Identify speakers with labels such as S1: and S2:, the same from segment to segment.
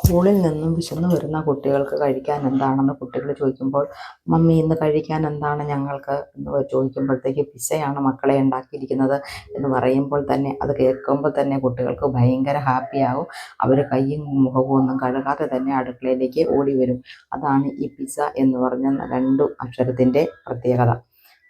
S1: സ്കൂളിൽ നിന്നും വിശന്ന് വരുന്ന കുട്ടികൾക്ക് കഴിക്കാൻ എന്താണെന്ന് കുട്ടികൾ ചോദിക്കുമ്പോൾ, മമ്മി ഇന്ന് കഴിക്കാൻ എന്താണ് ഞങ്ങൾക്ക് എന്ന് ചോദിക്കുമ്പോഴത്തേക്ക് പിസ്സയാണ് മക്കളെ ഉണ്ടാക്കിയിരിക്കുന്നത് എന്ന് പറയുമ്പോൾ തന്നെ, അത് കേൾക്കുമ്പോൾ തന്നെ കുട്ടികൾക്ക് ഭയങ്കര ഹാപ്പിയാകും. അവർ കൈയും മുഖവും ഒന്നും കഴുകാതെ തന്നെ അടുക്കളയിലേക്ക് ഓടി വരും. അതാണ് ഈ പിസ്സ എന്ന് പറഞ്ഞ 2 അക്ഷരത്തിൻ്റെ പ്രത്യേകത.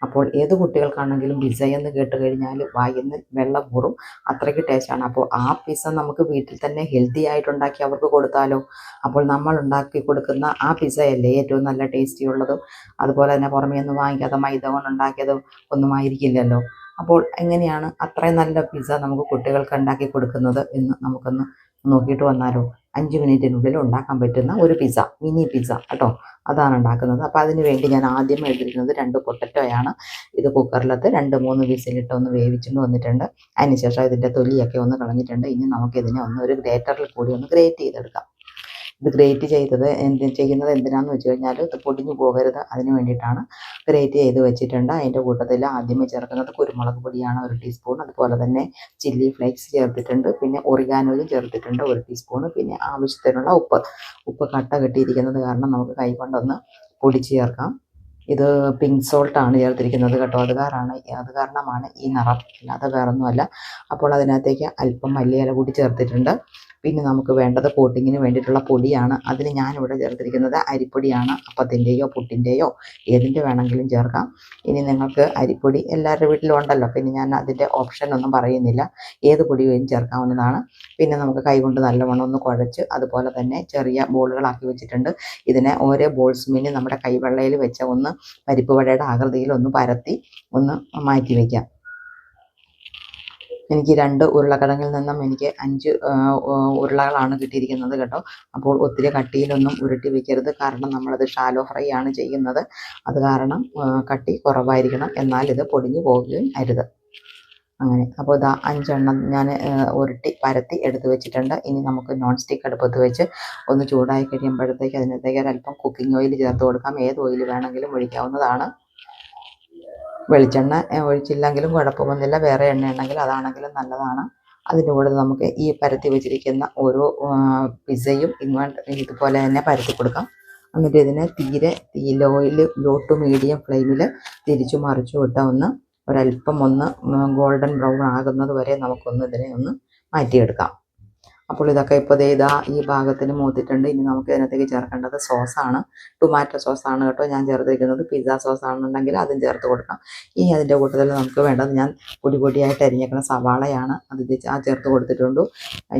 S1: അപ്പോൾ ഏത് കുട്ടികൾക്കാണെങ്കിലും പിസ്സ എന്ന് കേട്ട് കഴിഞ്ഞാൽ വായിന്ന് വെള്ളം ഊറും. അത്രയ്ക്ക് ടേസ്റ്റാണ്. അപ്പോൾ ആ പിസ്സ നമുക്ക് വീട്ടിൽ തന്നെ ഹെൽത്തി ആയിട്ടുണ്ടാക്കി അവർക്ക് കൊടുത്താലോ? അപ്പോൾ നമ്മൾ ഉണ്ടാക്കി കൊടുക്കുന്ന ആ പിസ്സയല്ലേ ഏറ്റവും നല്ല ടേസ്റ്റി ഉള്ളതും? അതുപോലെ തന്നെ പുറമേ നിന്ന് വാങ്ങിക്കാതെ മൈദ കൊണ്ടുണ്ടാക്കിയതും ഒന്നും ആയിരിക്കില്ലല്ലോ. അപ്പോൾ എങ്ങനെയാണ് അത്രയും നല്ല പിസ്സ നമുക്ക് കുട്ടികൾക്ക് ഉണ്ടാക്കി കൊടുക്കുന്നത് എന്ന് നമുക്കൊന്ന് നോക്കിയിട്ട് വന്നാലോ? 5 മിനിറ്റിനുള്ളിൽ ഉണ്ടാക്കാൻ പറ്റുന്ന ഒരു പിസ്സ, മിനി പിസ്സ കേട്ടോ, അതാണ് ഉണ്ടാക്കുന്നത്. അപ്പോൾ അതിന് വേണ്ടി ഞാൻ ആദ്യം എടുത്തിരിക്കുന്നത് 2 പൊട്ടറ്റോയാണ്. ഇത് കുക്കറിലത്ത് 2-3 വിസിലിട്ട് ഒന്ന് വേവിച്ചുകൊണ്ട് വന്നിട്ടുണ്ട്. അതിനുശേഷം ഇതിൻ്റെ തൊലിയൊക്കെ ഒന്ന് കളഞ്ഞിട്ടുണ്ട്. ഇനി നമുക്കിതിനെ ഒരു ഗ്രേറ്ററിൽ കൂടി ഒന്ന് ഗ്രേറ്റ് ചെയ്തെടുക്കാം. ഇത് ഗ്രേറ്റ് ചെയ്യുന്നത് എന്തിനാണെന്ന് വെച്ച് കഴിഞ്ഞാൽ ഇത് പൊടിഞ്ഞു പോകരുത്, അതിന് വേണ്ടിയിട്ടാണ് ഗ്രേറ്റ് ചെയ്ത് വെച്ചിട്ടുണ്ട്. അതിൻ്റെ കൂട്ടത്തിൽ ആദ്യമേ ചേർക്കുന്നത് കുരുമുളക് പൊടിയാണ് 1 ടീസ്പൂൺ. അതുപോലെ തന്നെ ചില്ലി ഫ്ലേക്സ് ചേർത്തിട്ടുണ്ട്. പിന്നെ ഒറിഗാനോയും ചേർത്തിട്ടുണ്ട് 1 ടീസ്പൂൺ. പിന്നെ ആവശ്യത്തിനുള്ള ഉപ്പ് കട്ട കെട്ടിയിരിക്കുന്നത് കാരണം നമുക്ക് കൈ കൊണ്ടൊന്ന് പൊടിച്ച് ചേർക്കാം. ഇത് പിങ്ക് സോൾട്ടാണ് ചേർത്തിരിക്കുന്നത് കേട്ടോ, അത് കാരണമാണ് ഈ നിറം, അല്ലാതെ വേറൊന്നുമല്ല. അപ്പോൾ അതിനകത്തേക്ക് അല്പം മല്ലിയില കൂടി ചേർത്തിട്ടുണ്ട്. പിന്നെ നമുക്ക് വേണ്ടത് കോട്ടിങ്ങിന് വേണ്ടിയിട്ടുള്ള പൊടിയാണ്. അതിന് ഞാനിവിടെ ചേർത്തിരിക്കുന്നത് അരിപ്പൊടിയാണ്. അപ്പത്തിൻ്റെയോ പുട്ടിൻ്റെയോ ഏതിൻ്റെ വേണമെങ്കിലും ചേർക്കാം. ഇനി നിങ്ങൾക്ക് അരിപ്പൊടി എല്ലാവരുടെ വീട്ടിലും ഉണ്ടല്ലോ, പിന്നെ ഞാൻ അതിൻ്റെ ഓപ്ഷൻ ഒന്നും പറയുന്നില്ല, ഏത് പൊടിയും ചേർക്കാവുന്നതാണ്. പിന്നെ നമുക്ക് കൈകൊണ്ട് നല്ലവണ്ണം ഒന്ന് കുഴച്ച് അതുപോലെ തന്നെ ചെറിയ ബോളുകളാക്കി വെച്ചിട്ടുണ്ട്. ഇതിനെ ഓരോ ബോൾസ്മിന് നമ്മുടെ കൈവെള്ളയിൽ വെച്ച് ഒന്ന് പരിപ്പ് വടയുടെ ആകൃതിയിൽ ഒന്ന് പരത്തി ഒന്ന് മാറ്റി വയ്ക്കാം. എനിക്ക് 2 ഉരുളക്കിഴങ്ങിൽ നിന്നും എനിക്ക് 5 ഉരുളകളാണ് കിട്ടിയിരിക്കുന്നത് കേട്ടോ. അപ്പോൾ ഒത്തിരി കട്ടിയിലൊന്നും ഉരുട്ടി വെക്കരുത്, കാരണം നമ്മളത് ഷാലോ ഫ്രൈ ആണ് ചെയ്യുന്നത്. അത് കാരണം കട്ടി കുറവായിരിക്കണം, എന്നാൽ ഇത് പൊടിഞ്ഞു പോവുകയും അരുത്. അങ്ങനെ അപ്പോൾ ഇതാ 5 എണ്ണം ഞാൻ ഉരുട്ടി പരത്തി എടുത്ത് വെച്ചിട്ടുണ്ട്. ഇനി നമുക്ക് നോൺ സ്റ്റിക്ക് അടുപ്പത്ത് വെച്ച് ഒന്ന് ചൂടായി കഴിയുമ്പോഴത്തേക്ക് അതിനകത്തേക്ക് ഒരല്പം കുക്കിംഗ് ഓയിൽ ചേർത്ത് കൊടുക്കാം. ഏത് ഓയിൽ വേണമെങ്കിലും ഒഴിക്കാവുന്നതാണ്. വെളിച്ചെണ്ണ ഒഴിച്ചില്ലെങ്കിലും കുഴപ്പമൊന്നുമില്ല, വേറെ എണ്ണ ഉണ്ടെങ്കിൽ അതാണെങ്കിലും നല്ലതാണ്. അതിൻ്റെ കൂടെ നമുക്ക് ഈ പരത്തി വെച്ചിരിക്കുന്ന ഓരോ പിസ്സയും ഇതുപോലെ തന്നെ പരത്തി കൊടുക്കാം. എന്നിട്ട് ഇതിനെ ലോ ടു മീഡിയം ഫ്ലെയിമിൽ തിരിച്ചു മറിച്ചു വിട്ട് ഒരല്പം ഗോൾഡൻ ബ്രൗൺ ആകുന്നത് വരെ ഇതിനെ മാറ്റിയെടുക്കാം. അപ്പോൾ ഇതൊക്കെ ഇപ്പോൾ ഈ ഭാഗത്തിന് മൂത്തിട്ടുണ്ട്. ഇനി നമുക്ക് ഇതിനകത്തേക്ക് ചേർക്കേണ്ടത് സോസാണ്. ടൊമാറ്റോ സോസാണ് കേട്ടോ ഞാൻ ചേർത്തിരിക്കുന്നത്. പിസ്സ സോസാണെന്നുണ്ടെങ്കിൽ അതും ചേർത്ത് കൊടുക്കാം. ഇനി അതിൻ്റെ കൂട്ടത്തിൽ നമുക്ക് വേണ്ടത് ഞാൻ പൊടിയായിട്ട് അരിഞ്ഞേക്കുന്ന സവാളയാണ്, അത് ചേർത്ത് കൊടുത്തിട്ടുണ്ട്.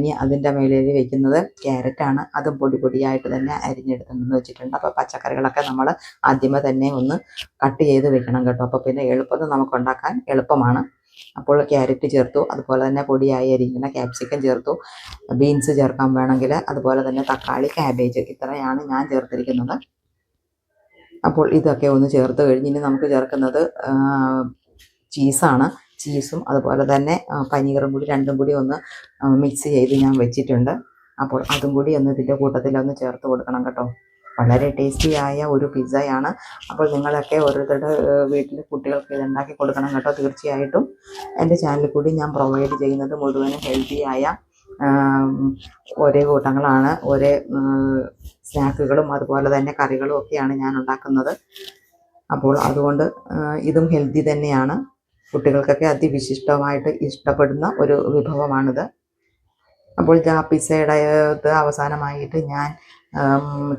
S1: ഇനി അതിൻ്റെ മേലിൽ വയ്ക്കുന്നത് ക്യാരറ്റാണ്, അതും പൊടിയായിട്ട് തന്നെ അരിഞ്ഞെടുത്തെന്ന് വെച്ചിട്ടുണ്ട്. അപ്പോൾ പച്ചക്കറികളൊക്കെ നമ്മൾ ആദ്യമേ തന്നെ ഒന്ന് കട്ട് ചെയ്ത് വെക്കണം കേട്ടോ. അപ്പോൾ പിന്നെ എളുപ്പത്തിൽ നമുക്ക് ഉണ്ടാക്കാൻ എളുപ്പമാണ്. അപ്പോൾ ക്യാരറ്റ് ചേർത്തു, അതുപോലെ തന്നെ പൊടിയായി അരിഞ്ഞിരിക്കുന്ന ക്യാപ്സിക്കം ചേർത്തു, ബീൻസ് ചേർക്കാൻ വേണമെങ്കിൽ, അതുപോലെ തന്നെ തക്കാളി, ക്യാബേജ്, ഇത്രയാണ് ഞാൻ ചേർത്തിരിക്കുന്നത്. അപ്പോൾ ഇതൊക്കെ ഒന്ന് ചേർത്ത് കഴിഞ്ഞ് ഇനി നമുക്ക് ചേർക്കുന്നത് ചീസാണ്. ചീസും അതുപോലെ തന്നെ പനീറും കൂടി 2ഉം കൂടി ഒന്ന് മിക്സ് ചെയ്ത് ഞാൻ വെച്ചിട്ടുണ്ട്. അപ്പോൾ അതും കൂടി ഇതിൻ്റെ കൂട്ടത്തിലൊന്ന് ചേർത്ത് കൊടുക്കണം കേട്ടോ. വളരെ ടേസ്റ്റിയായ ഒരു പിസ്സയാണ്. അപ്പോൾ നിങ്ങളൊക്കെ ഓരോരുത്തരുടെ വീട്ടിൽ കുട്ടികൾക്ക് ഇതുണ്ടാക്കി കൊടുക്കണം കേട്ടോ. തീർച്ചയായിട്ടും എൻ്റെ ചാനലിൽ കൂടി ഞാൻ പ്രൊവൈഡ് ചെയ്യുന്നത് മുഴുവനും ഹെൽത്തിയായ ഒരേ കൂട്ടങ്ങളാണ്, ഒരേ സ്നാക്കുകളും അതുപോലെ തന്നെ കറികളും ഒക്കെയാണ് ഞാൻ ഉണ്ടാക്കുന്നത്. അപ്പോൾ അതുകൊണ്ട് ഇതും ഹെൽത്തി തന്നെയാണ്. കുട്ടികൾക്കൊക്കെ അതിവിശിഷ്ടമായിട്ട് ഇഷ്ടപ്പെടുന്ന ഒരു വിഭവമാണിത്. അപ്പോൾ പിസ്സയുടെ അവസാനമായിട്ട് ഞാൻ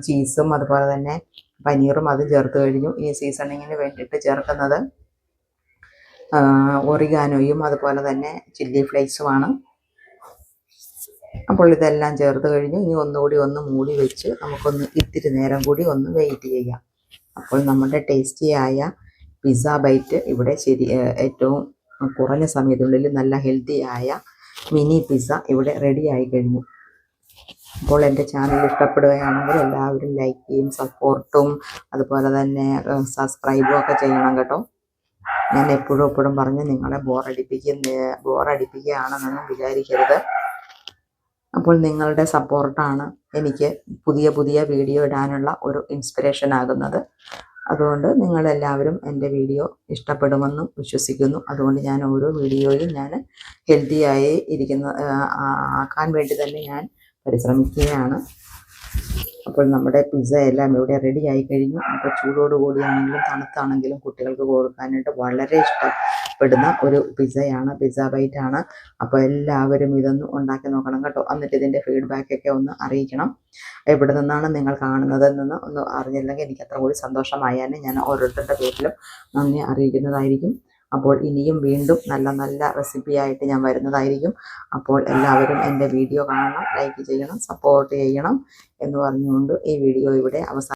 S1: ചീസും അതുപോലെ തന്നെ പനീറും അതും ചേർത്ത് കഴിഞ്ഞു. ഈ സീസണിങ്ങിന് വേണ്ടിയിട്ട് ചേർക്കുന്നത് ഒറിഗാനോയും അതുപോലെ തന്നെ ചില്ലി ഫ്ലേക്സുമാണ്. അപ്പോൾ ഇതെല്ലാം ചേർത്ത് കഴിഞ്ഞു. ഇനി ഒന്നുകൂടി മൂടി വെച്ച് നമുക്കൊന്ന് ഇത്തിരി നേരം കൂടി വെയിറ്റ് ചെയ്യാം. അപ്പോൾ നമ്മുടെ ടേസ്റ്റിയായ പിസ്സ ബൈറ്റ് ഇവിടെ ഏറ്റവും കുറഞ്ഞ സമയത്തിനുള്ളിൽ നല്ല ഹെൽത്തിയായ മിനി പിസ്സ ഇവിടെ റെഡി ആയി കഴിഞ്ഞു. അപ്പോൾ എൻ്റെ ചാനൽ ഇഷ്ടപ്പെടുകയാണെങ്കിൽ എല്ലാവരും ലൈക്ക് ചെയ്യും, സപ്പോർട്ടും അതുപോലെ തന്നെ സബ്സ്ക്രൈബും ഒക്കെ ചെയ്യണം കേട്ടോ. ഞാൻ എപ്പോഴും പറഞ്ഞ് നിങ്ങളെ ബോറടിപ്പിക്കുകയാണെന്നൊന്നും വിചാരിക്കരുത്. അപ്പോൾ നിങ്ങളുടെ സപ്പോർട്ടാണ് എനിക്ക് പുതിയ വീഡിയോ ഇടാനുള്ള ഒരു ഇൻസ്പിറേഷൻ ആകുന്നത്. അതുകൊണ്ട് നിങ്ങളെല്ലാവരും എൻ്റെ വീഡിയോ ഇഷ്ടപ്പെടുമെന്നും വിശ്വസിക്കുന്നു. അതുകൊണ്ട് ഞാൻ ഓരോ വീഡിയോയും ഞാൻ ഹെൽത്തിയായി ആക്കാൻ വേണ്ടി തന്നെ ഞാൻ പരിശ്രമിക്കുകയാണ്. അപ്പോൾ നമ്മുടെ പിസ്സ എല്ലാം ഇവിടെ റെഡി ആയി കഴിഞ്ഞു. അപ്പോൾ ചൂടോടുകൂടിയാണെങ്കിലും തണുത്താണെങ്കിലും കുട്ടികൾക്ക് കൊടുക്കാനായിട്ട് വളരെ ഇഷ്ടപ്പെടുന്ന ഒരു പിസ്സയാണ്, പിസ്സ ബൈറ്റ് ആണ്. അപ്പോൾ എല്ലാവരും ഇതൊന്ന് ഉണ്ടാക്കി നോക്കണം കേട്ടോ. എന്നിട്ട് ഇതിൻ്റെ ഫീഡ്ബാക്കൊക്കെ ഒന്ന് അറിയിക്കണം. എവിടെ നിന്നാണ് നിങ്ങൾ കാണുന്നതെന്ന് ഒന്ന് അറിഞ്ഞില്ലെങ്കിൽ എനിക്ക് അത്ര കൂടി സന്തോഷമായാലും ഞാൻ ഓരോരുത്തരുടെ പേരിലും നന്ദി അറിയിക്കുന്നതായിരിക്കും. അപ്പോൾ ഇനിയും വീണ്ടും നല്ല നല്ല റെസിപ്പിയായിട്ട് ഞാൻ വരുന്നതായിരിക്കും. അപ്പോൾ എല്ലാവരും എൻ്റെ വീഡിയോ കാണണം, ലൈക്ക് ചെയ്യണം, സപ്പോർട്ട് ചെയ്യണം എന്ന് പറഞ്ഞുകൊണ്ട് ഈ വീഡിയോ ഇവിടെ അവസാനം